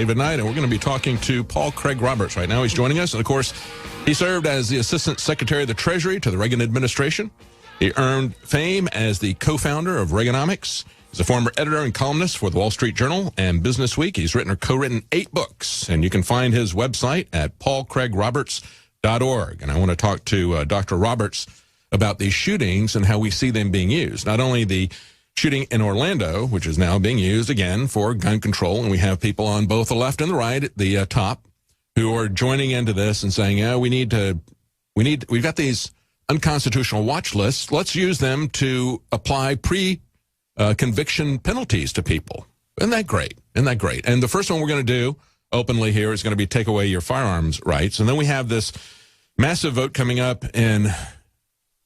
David Knight, and we're going to be talking to Paul Craig Roberts right now. He's joining us, and of course, he served as the Assistant Secretary of the Treasury to the Reagan administration. He earned fame as the co-founder of Reaganomics. He's a former editor and columnist for the Wall Street Journal and Business Week. He's written or co-written 8 books, and you can find his website at paulcraigroberts.org. And I want to talk to Dr. Roberts about these shootings and how we see them being used. Not only the shooting in Orlando, which is now being used again for gun control, and we have people on both the left and the right at the top who are joining into this and saying, yeah, we've got these unconstitutional watch lists. Let's use them to apply pre-conviction penalties to people. Isn't that great? Isn't that great? And the first one we're going to do openly here is going to be take away your firearms rights. And then we have this massive vote coming up in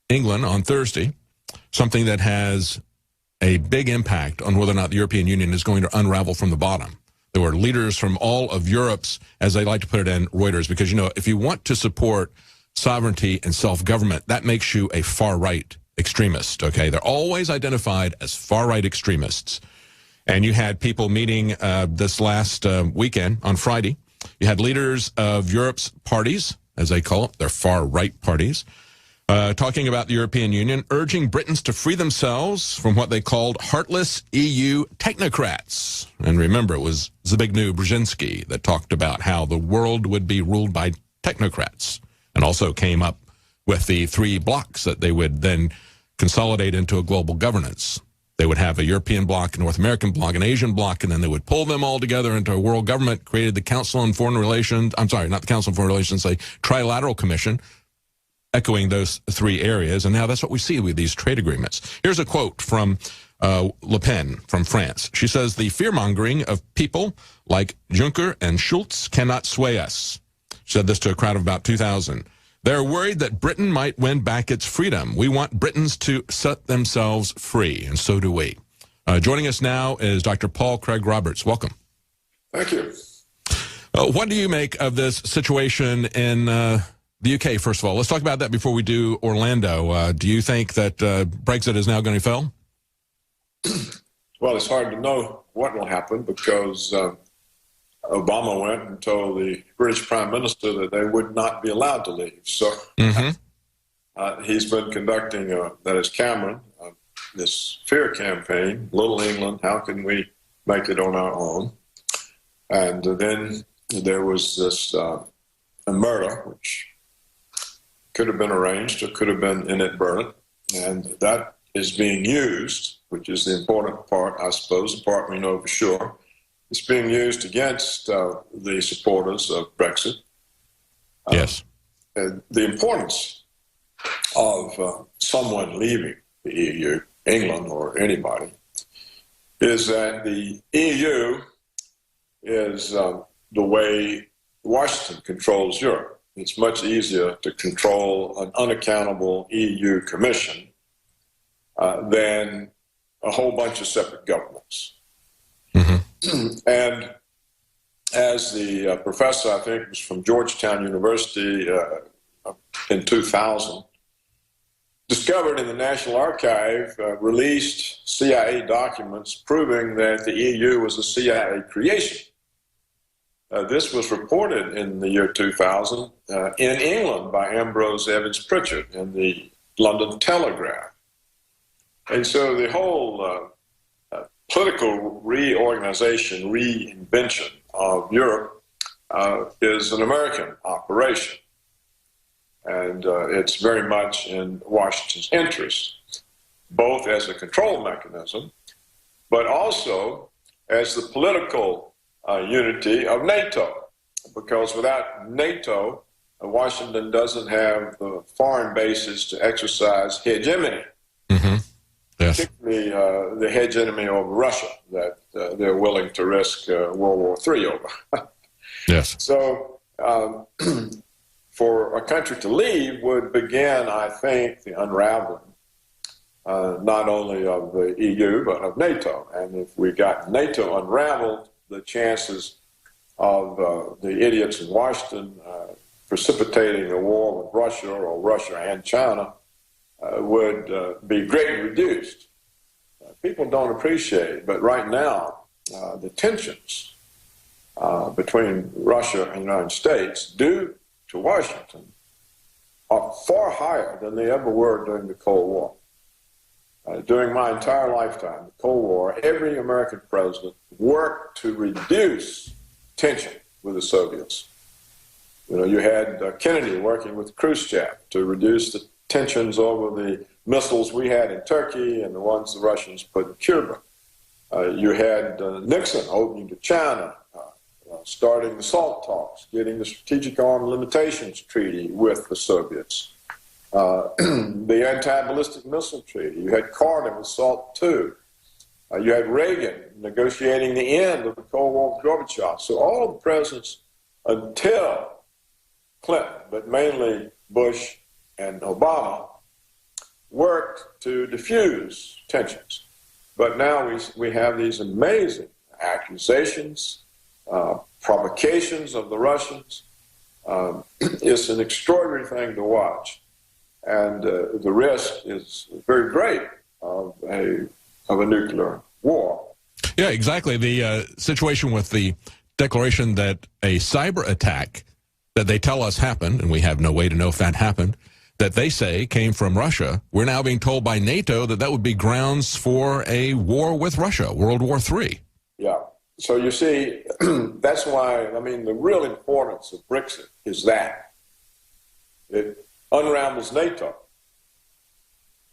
England on Thursday, something that has a big impact on whether or not the European Union is going to unravel from the bottom. There were leaders from all of Europe's, as they like to put it in Reuters, because, you know, if you want to support sovereignty and self-government, that makes you a far-right extremist, okay? They're always identified as far-right extremists. And you had people meeting this last weekend on Friday. You had leaders of Europe's parties, as they call it, their far-right parties, talking about the European Union, urging Britons to free themselves from what they called heartless EU technocrats. And remember, it was Zbigniew Brzezinski that talked about how the world would be ruled by technocrats, and also came up with the 3 blocks that they would then consolidate into a global governance. They would have a European bloc, a North American bloc, an Asian bloc, and then they would pull them all together into a world government, created the Council on Foreign Relations, I'm sorry, not the Council on Foreign Relations, a Trilateral Commission, echoing those 3 areas, and now that's what we see with these trade agreements. Here's a quote from Le Pen from France. She says, "The fear-mongering of people like Juncker and Schulz cannot sway us." She said this to a crowd of about 2,000. "They're worried that Britain might win back its freedom. We want Britons to set themselves free, and so do we." Joining us now is Dr. Paul Craig Roberts. Welcome. Thank you. What do you make of this situation in the UK, first of all? Let's talk about that before we do Orlando. Do you think that Brexit is now going to fail? Well, it's hard to know what will happen because Obama went and told the British Prime Minister that they would not be allowed to leave. So he's been conducting, that is Cameron, this fear campaign, Little England, how can we make it on our own? And then there was this a murder, which could have been arranged or could have been inadvertent, and that is being used, which is the important part, I suppose, the part we know for sure. It's being used against the supporters of Brexit. Yes. And the importance of someone leaving the EU, England or anybody, is that the EU is the way Washington controls Europe. It's much easier to control an unaccountable EU Commission than a whole bunch of separate governments. And as the professor, I think it was from Georgetown University in 2000, discovered in the National Archive, released CIA documents proving that the EU was a CIA creation. This was reported in the year 2000 in England by Ambrose Evans Pritchard in the London Telegraph. And so the whole political reorganization, reinvention of Europe is an American operation. And it's very much in Washington's interest, both as a control mechanism, but also as the political unity of NATO, because without NATO, Washington doesn't have the foreign bases to exercise hegemony, yes, particularly the hegemony over Russia that they're willing to risk World War III over. Yes. So for a country to leave would begin, I think, the unraveling, not only of the EU, but of NATO. And if we got NATO unraveled, the chances of the idiots in Washington precipitating a war with Russia or Russia and China would be greatly reduced. People don't appreciate it, but right now the tensions between Russia and the United States due to Washington are far higher than they ever were during the Cold War. During my entire lifetime, the Cold War, every American president worked to reduce tension with the Soviets. You know, you had Kennedy working with Khrushchev to reduce the tensions over the missiles we had in Turkey and the ones the Russians put in Cuba. You had Nixon opening to China, starting the SALT talks, getting the Strategic Arms Limitations Treaty with the Soviets. The anti-ballistic missile treaty. You had Carter with SALT II. You had Reagan negotiating the end of the Cold War with Gorbachev. So all of the presidents until Clinton, but mainly Bush and Obama, worked to diffuse tensions. But now we have these amazing accusations, provocations of the Russians. It's an extraordinary thing to watch. And the risk is very great of a nuclear war. Yeah, exactly. The situation with the declaration that a cyber attack that they tell us happened, and we have no way to know if that happened, that they say came from Russia, we're now being told by NATO that that would be grounds for a war with Russia, World War III. Yeah. So you see, that's why, I mean, the real importance of Brexit is that. It unravels NATO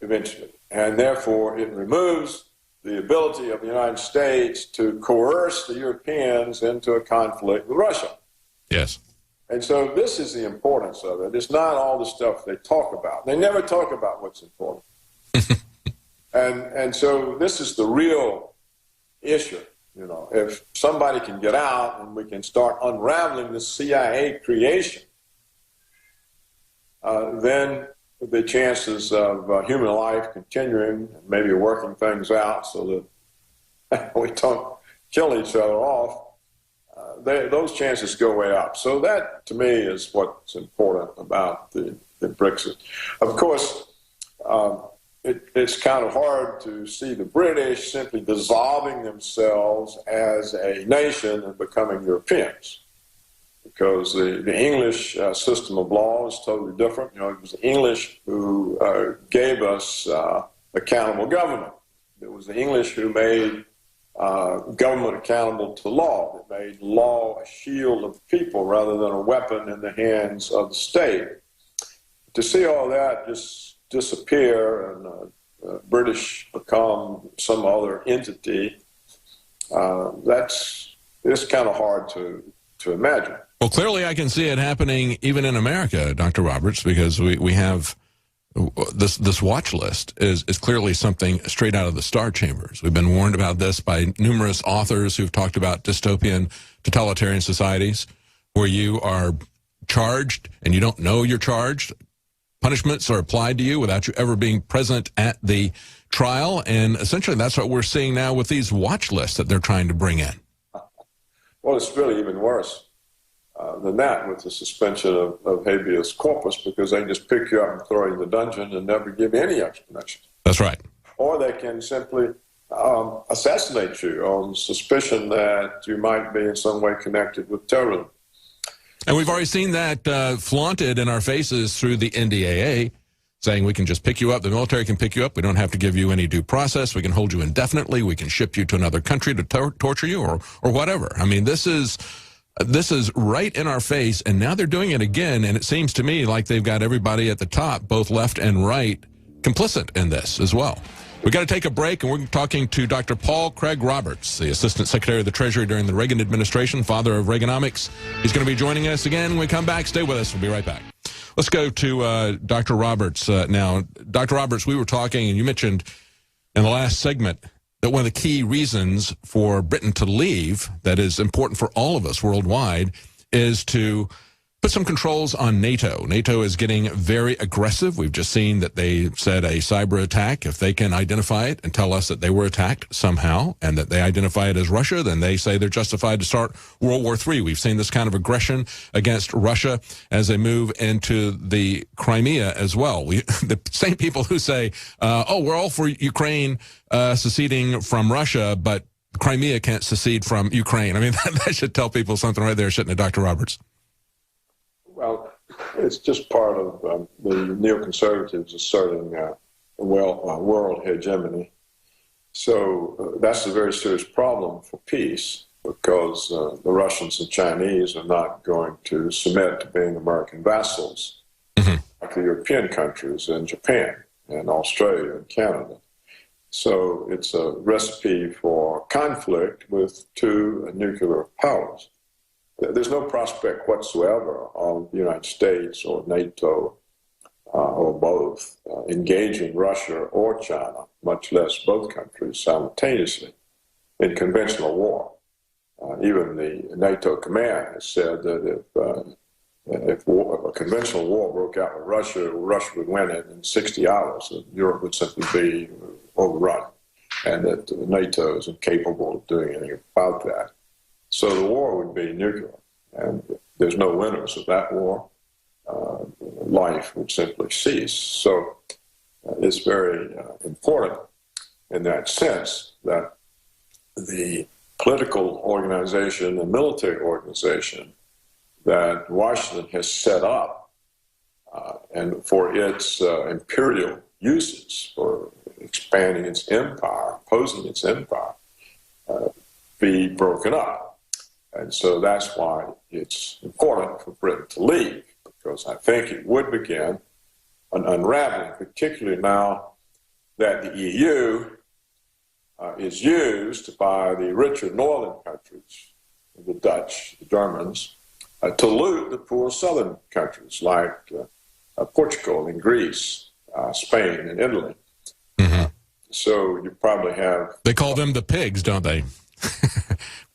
eventually, and therefore it removes the ability of the United States to coerce the Europeans into a conflict with Russia. Yes. And so this is the importance of it. It's not all the stuff they talk about. They never talk about what's important. and so this is the real issue. You know, if somebody can get out and we can start unraveling the CIA creation, then the chances of human life continuing, maybe working things out so that we don't kill each other off, those chances go way up. So that, to me, is what's important about the Brexit. Of course, it's kind of hard to see the British simply dissolving themselves as a nation and becoming Europeans, because the English system of law is totally different. You know, it was the English who gave us accountable government. It was the English who made government accountable to law. It made law a shield of people rather than a weapon in the hands of the state. To see all that just disappear and British become some other entity, it's kind of hard to imagine. Well, clearly I can see it happening even in America, Dr. Roberts, because we have this watch list is clearly something straight out of the Star Chambers. We've been warned about this by numerous authors who've talked about dystopian totalitarian societies where you are charged and you don't know you're charged. Punishments are applied to you without you ever being present at the trial. And essentially that's what we're seeing now with these watch lists that they're trying to bring in. Well, it's really even worse than that with the suspension of habeas corpus, because they just pick you up and throw you in the dungeon and never give you any explanation. That's right. Or they can simply assassinate you on suspicion that you might be in some way connected with terrorism. And we've already seen that flaunted in our faces through the NDAA, saying we can just pick you up, the military can pick you up, we don't have to give you any due process, we can hold you indefinitely, we can ship you to another country to torture you or whatever. I mean, this is right in our face, and now they're doing it again, and it seems to me like they've got everybody at the top, both left and right, complicit in this as well. We've got to take a break, and we're talking to Dr. Paul Craig Roberts, the Assistant Secretary of the Treasury during the Reagan administration, father of Reaganomics. He's going to be joining us again when we come back. Stay with us. We'll be right back. Let's go to Dr. Roberts now. Dr. Roberts, we were talking, and you mentioned in the last segment that one of the key reasons for Britain to leave, that is important for all of us worldwide, is to put some controls on NATO. NATO is getting very aggressive. We've just seen that they said a cyber attack, if they can identify it and tell us that they were attacked somehow and that they identify it as Russia, then they say they're justified to start World War III. We've seen this kind of aggression against Russia as they move into the Crimea as well. The same people who say, oh, we're all for Ukraine seceding from Russia, but Crimea can't secede from Ukraine. I mean, that should tell people something right there, shouldn't it, Dr. Roberts? Well, it's just part of the neoconservatives asserting world hegemony. So that's a very serious problem for peace, because the Russians and Chinese are not going to submit to being American vassals like the European countries and Japan and Australia and Canada. So it's a recipe for conflict with two nuclear powers. There's no prospect whatsoever of the United States or NATO or both engaging Russia or China, much less both countries simultaneously, in conventional war. Even the NATO command has said that if a conventional war broke out with Russia would win it in 60 hours, and Europe would simply be overrun, and that NATO is incapable of doing anything about that. So the war would be nuclear, and there's no winners of that war. Life would simply cease. So it's very important in that sense that the political organization and military organization that Washington has set up and for its imperial uses, for expanding its empire, opposing its empire, be broken up. And so that's why it's important for Britain to leave, because I think it would begin an unraveling, particularly now that the EU is used by the richer northern countries, the Dutch, the Germans, to loot the poor southern countries like Portugal and Greece, Spain and Italy. So you probably have... They call them the pigs, don't they?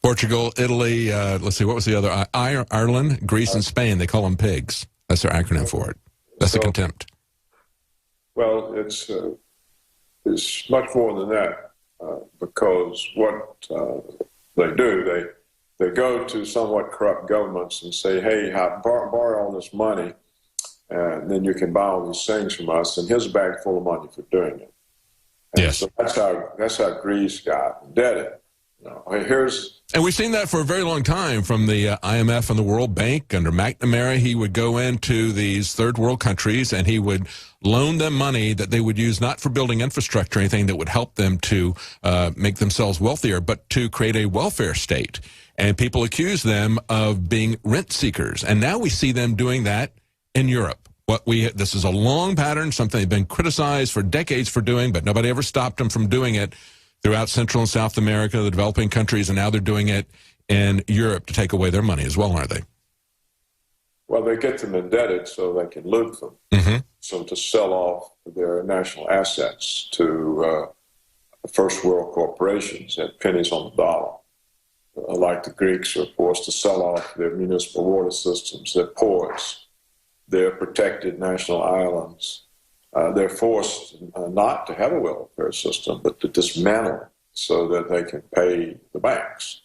Portugal, Italy, let's see, what was the other? Ireland, Greece, and Spain. They call them pigs. That's their acronym for it. That's a contempt. Well, it's much more than that, because what they do, they go to somewhat corrupt governments and say, hey, borrow all this money, and then you can buy all these things from us, and here's a bag full of money for doing it. And yes. So that's how Greece got indebted. And we've seen that for a very long time from the IMF and the World Bank. Under McNamara, he would go into these third world countries and he would loan them money that they would use not for building infrastructure or anything that would help them to make themselves wealthier, but to create a welfare state. And people accuse them of being rent seekers. And now we see them doing that in Europe. This is a long pattern, something they've been criticized for decades for doing, but nobody ever stopped them from doing it throughout Central and South America, the developing countries, and now they're doing it in Europe to take away their money as well, aren't they? Well, they get them indebted so they can loot them, so to sell off their national assets to first world corporations at pennies on the dollar. Like the Greeks are forced to sell off their municipal water systems, their ports, their protected national islands. They're forced not to have a welfare system, but to dismantle it so that they can pay the banks.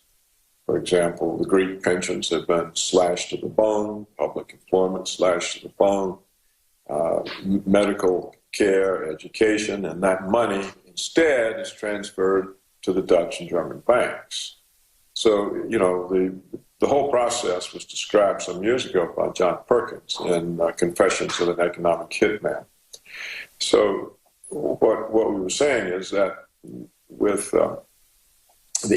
For example, the Greek pensions have been slashed to the bone, public employment slashed to the bone, medical care, education, and that money instead is transferred to the Dutch and German banks. So, the whole process was described some years ago by John Perkins in Confessions of an Economic Hitman. So what we were saying is that with the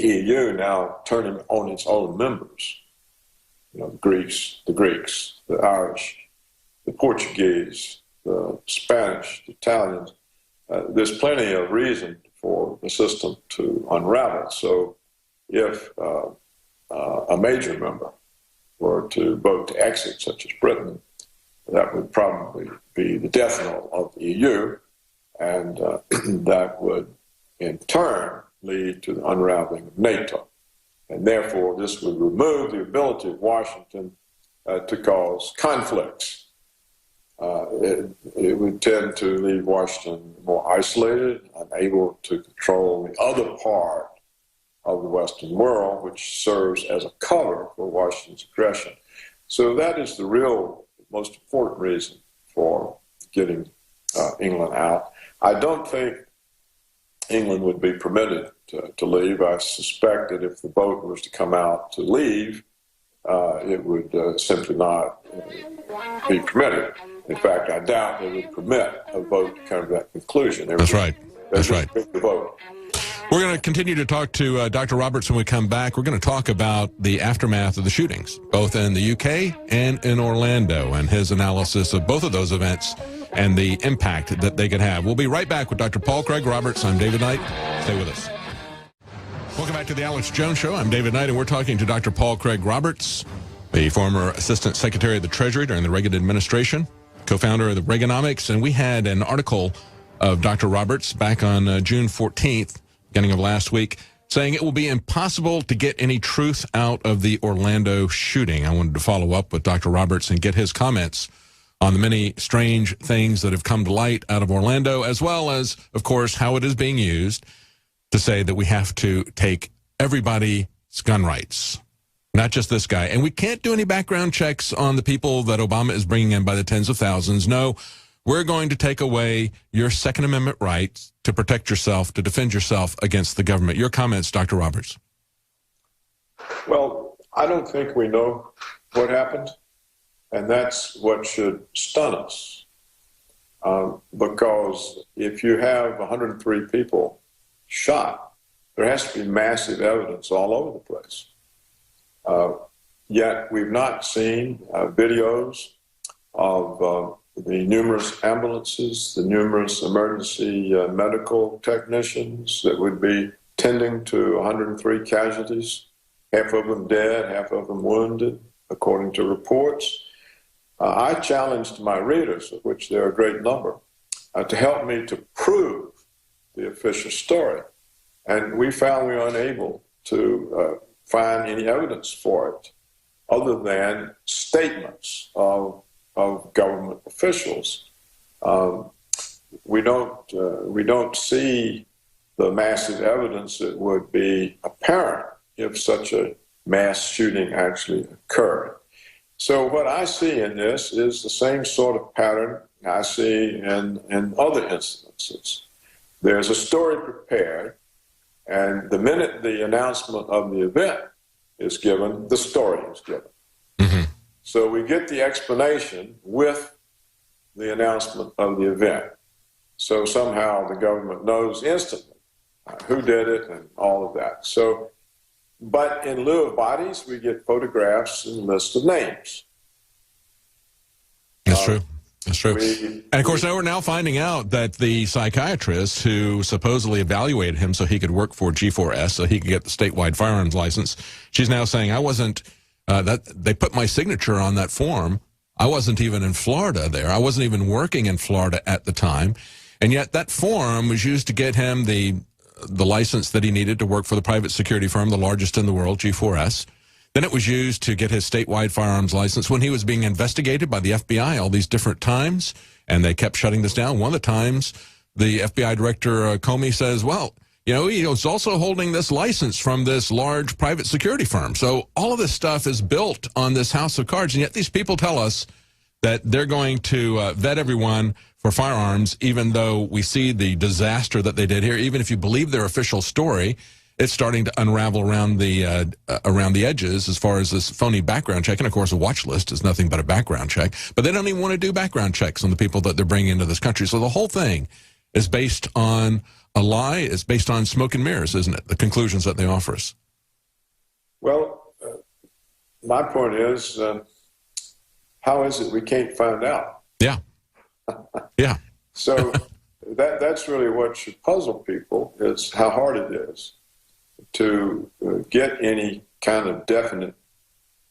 EU now turning on its own members, the Greeks, the Irish, the Portuguese, the Spanish, the Italians, there's plenty of reason for the system to unravel. So if a major member were to vote to exit, such as Britain, that would probably be the death knell of the EU, and that would in turn lead to the unraveling of NATO. And therefore, this would remove the ability of Washington to cause conflicts. It would tend to leave Washington more isolated, unable to control the other part of the Western world, which serves as a cover for Washington's aggression. So that is the real most important reason for getting England out. I don't think England would be permitted to leave. I suspect that if the boat was to come out to leave, it would simply not be permitted. In fact, I doubt they would permit a vote to come to that conclusion. That's right. That's right. The vote. We're going to continue to talk to Dr. Roberts when we come back. We're going to talk about the aftermath of the shootings, both in the UK and in Orlando, and his analysis of both of those events and the impact that they could have. We'll be right back with Dr. Paul Craig Roberts. I'm David Knight. Stay with us. Welcome back to the Alex Jones Show. I'm David Knight, and we're talking to Dr. Paul Craig Roberts, the former Assistant Secretary of the Treasury during the Reagan administration, co-founder of the Reaganomics. And we had an article of Dr. Roberts back on June 14th, beginning of last week, saying it will be impossible to get any truth out of the Orlando shooting. I wanted to follow up with Dr. Roberts and get his comments on the many strange things that have come to light out of Orlando, as well as, of course, how it is being used to say that we have to take everybody's gun rights, not just this guy. And we can't do any background checks on the people that Obama is bringing in by the tens of thousands. No, we're going to take away your Second Amendment rights to protect yourself, to defend yourself against the government. Your comments, Dr. Roberts. Well, I don't think we know what happened, and that's what should stun us. Because if you have 103 people shot, there has to be massive evidence all over the place. Yet we've not seen videos of the numerous ambulances, the numerous emergency medical technicians that would be tending to 103 casualties, half of them dead, half of them wounded, according to reports. I challenged my readers, of which there are a great number, to help me to prove the official story. And we found we were unable to find any evidence for it other than statements of government officials. We don't see the massive evidence that would be apparent if such a mass shooting actually occurred. So what I see in this is the same sort of pattern I see in other instances. There's a story prepared, and the minute the announcement of the event is given, the story is given. Mm-hmm. So we get the explanation with the announcement of the event. So somehow the government knows instantly who did it and all of that. So, but in lieu of bodies, we get photographs and lists of names. That's true. That's true. And, of course, now we're now finding out that the psychiatrist who supposedly evaluated him so he could work for G4S, so he could get the statewide firearms license, she's now saying, I wasn't, that they put my signature on that form. I wasn't even in Florida there. I wasn't even working in Florida at the time. And yet that form was used to get him the license that he needed to work for the private security firm, the largest in the world, G4S. Then it was used to get his statewide firearms license when he was being investigated by the FBI all these different times, and they kept shutting this down. One of the times, the FBI director, Comey, says, well, you know, he was also holding this license from this large private security firm. So all of this stuff is built on this house of cards, and yet these people tell us that they're going to vet everyone for firearms, even though we see the disaster that they did here. Even if you believe their official story, it's starting to unravel around the edges as far as this phony background check. And, of course, a watch list is nothing but a background check. But they don't even want to do background checks on the people that they're bringing into this country. So the whole thing is based on a lie. It's based on smoke and mirrors, isn't it, the conclusions that they offer us? Well, my point is, how is it we can't find out? Yeah. Yeah. So that's really what should puzzle people, is how hard it is to get any kind of definite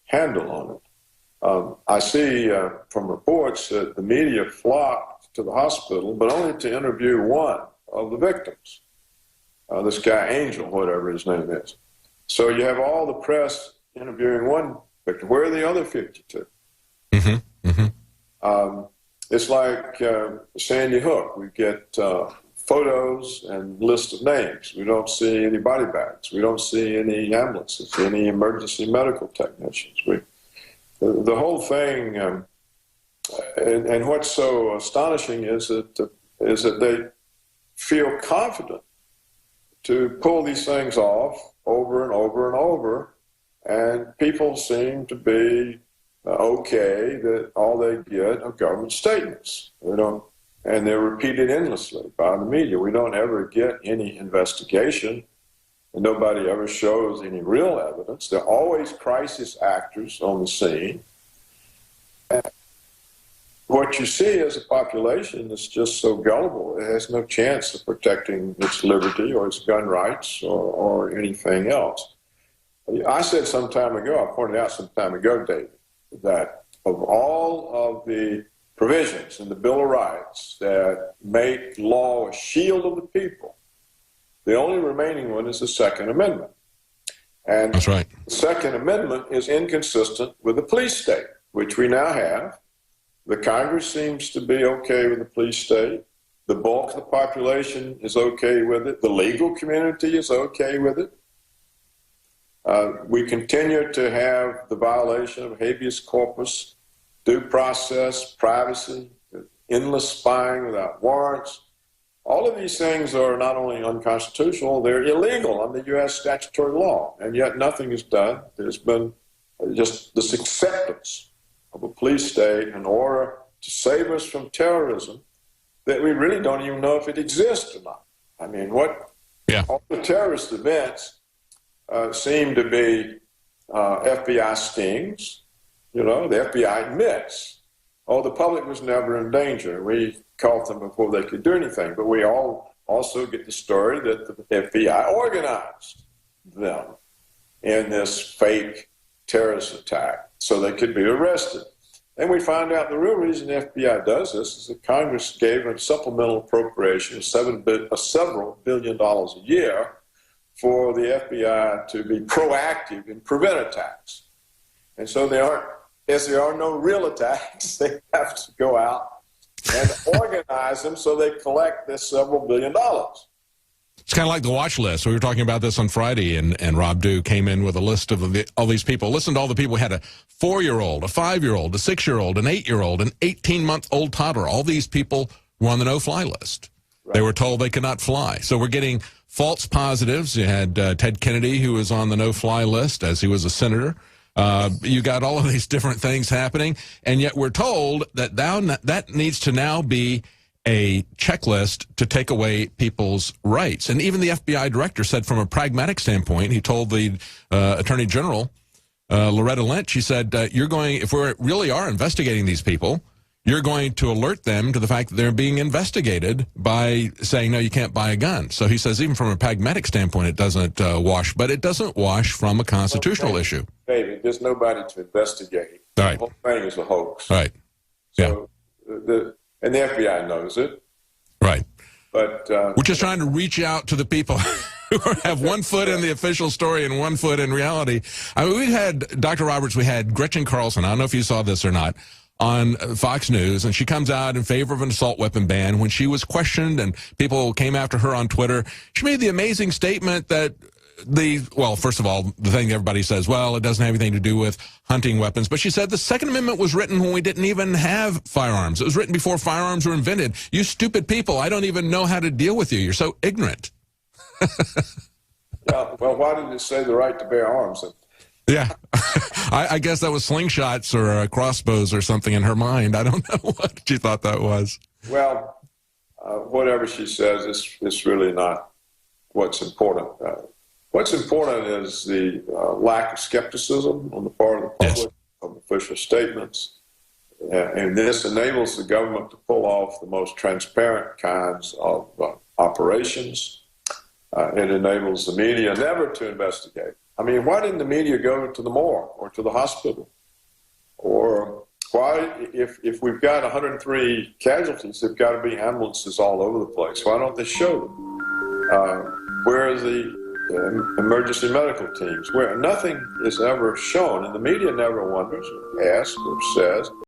handle on it. I see from reports that the media flocked to the hospital, but only to interview one of the victims, this guy Angel, whatever his name is. So you have all the press interviewing one victim. Where are the other 52? Mm-hmm. Mm-hmm. It's like Sandy Hook. We get photos and list of names. We don't see any body bags. We don't see any ambulances, any emergency medical technicians. The whole thing, and what's so astonishing is that they feel confident to pull these things off over and over and over, and people seem to be okay that all they get are government statements. And they're repeated endlessly by the media. We don't ever get any investigation, and nobody ever shows any real evidence. There are always crisis actors on the scene. And what you see is a population that's just so gullible, it has no chance of protecting its liberty or its gun rights or anything else. I said some time ago, I pointed out some time ago, David, that of all of the provisions in the Bill of Rights that make law a shield of the people, the only remaining one is the Second Amendment. And that's right. The Second Amendment is inconsistent with the police state, which we now have. The Congress seems to be okay with the police state. The bulk of the population is okay with it. The legal community is okay with it. We continue to have the violation of habeas corpus, due process, privacy, endless spying without warrants. All of these things are not only unconstitutional, they're illegal under U.S. statutory law, and yet nothing is done. There's been just this acceptance of a police state in order to save us from terrorism that we really don't even know if it exists or not. I mean, all the terrorist events seem to be FBI stings. The FBI admits, the public was never in danger. We caught them before they could do anything. But we all also get the story that the FBI organized them in this fake terrorist attack so they could be arrested. And we find out the real reason the FBI does this is that Congress gave a supplemental appropriation of several billion dollars a year for the FBI to be proactive and prevent attacks. And so as there are no real attacks, they have to go out and organize them so they collect this several billion dollars. It's kind of like the watch list. We were talking about this on Friday, and Rob Dew came in with a list of all these people. Listen to all the people who had a 4-year-old, a 5-year-old, a 6-year-old, an 8-year-old, an 18-month-old toddler. All these people were on the no-fly list. Right. They were told they could not fly. So we're getting false positives. You had Ted Kennedy, who was on the no-fly list as he was a senator. You got all of these different things happening, and yet we're told that that needs to now be a checklist to take away people's rights. And even the FBI director said from a pragmatic standpoint, he told the Attorney General, Loretta Lynch, he said, if we really are investigating these people, you're going to alert them to the fact that they're being investigated by saying, no, you can't buy a gun. So he says even from a pragmatic standpoint, it doesn't wash, but it doesn't wash from a constitutional issue. David, there's nobody to investigate. Right. The whole thing is a hoax. Right. So and the FBI knows it. Right. But we're just trying to reach out to the people who have one foot in the official story and one foot in reality. I mean, we had, Dr. Roberts, we had Gretchen Carlson, I don't know if you saw this or not, on Fox News, and she comes out in favor of an assault weapon ban. When she was questioned and people came after her on Twitter, she made the amazing statement that first of all, the thing everybody says, well, it doesn't have anything to do with hunting weapons. But she said the Second Amendment was written when we didn't even have firearms. It was written before firearms were invented. You stupid people, I don't even know how to deal with you. You're so ignorant. Yeah, well, why did it say the right to bear arms? Yeah, I guess that was slingshots or crossbows or something in her mind. I don't know what she thought that was. Well, whatever she says, it's really not what's important. What's important is the lack of skepticism on the part of the public, yes, of official statements. And this enables the government to pull off the most transparent kinds of operations. It enables the media never to investigate. I mean, why didn't the media go to the morgue or to the hospital? Or why, if we've got 103 casualties, there've got to be ambulances all over the place. Why don't they show them? Where are the emergency medical teams? Where nothing is ever shown, and the media never wonders or asks or says,